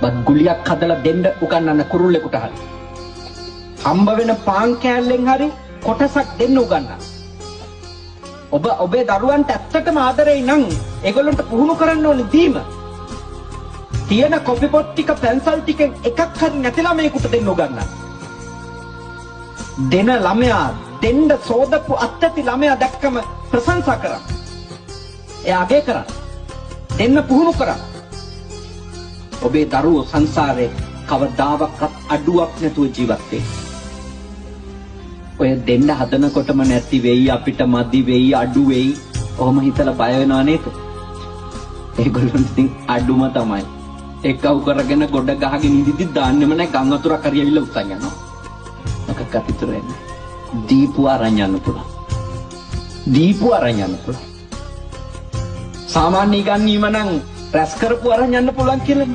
බත් ගුලියක් හදලා දෙන්න උගන්නන්න කුරුල්ලෙකුට හරි. හම්බ වෙන පාන් කෑල්ලෙන් හරි කොටසක් දෙන්න උගන්නන්න. ඔබ ඔබේ දරුවන්ට ඇත්තටම ආදරෙයි නම් ඒගොල්ලන්ට පුහුණු කරන්න ඕනේ දීම. තියෙන කොපි පොත් ටික පැන්සල් ටිකෙන් එකක් හරි නැති ළමයෙකුට දෙන්න උගන්නන්න. දෙන ළමයා දෙන්න සෝදපු අත්‍යති ළමයා දැක්කම ප්‍රශංසා කරන්න. එයා අගය කරන්න. දෙන්න පුහුණු කරන්න. ඔබේ දරුවෝ සංසාරේ කවදාවත් අඩුවක් නැතුව ජීවත් වෙයි. ඔය දෙන්න හදනකොටම නැති වෙයි, අපිට මදි වෙයි, අඩු වෙයි. ඔහොම හිතලා බය වෙනව නේද? ඒගොල්ලන්ට ඉතින් අඩුම තමයි. එක්කව කරගෙන ගොඩ ගහගෙන ඉඳිද්දි දාන්නෙම නැහැ, ගම් වතුරක් හරි ඇවිල්ලා උස්සන් යනවා. මොකක්වත් ඉතුරු වෙන්නේ නැහැ. දීපු අරන් යන්න පුළුවන්. දීපු අරන් යන්න පුළුවන්. සාමාන්‍ය ඉගැන්වීම නම් රැස් කරපු අරන් යන්න පුළුවන් කියලා.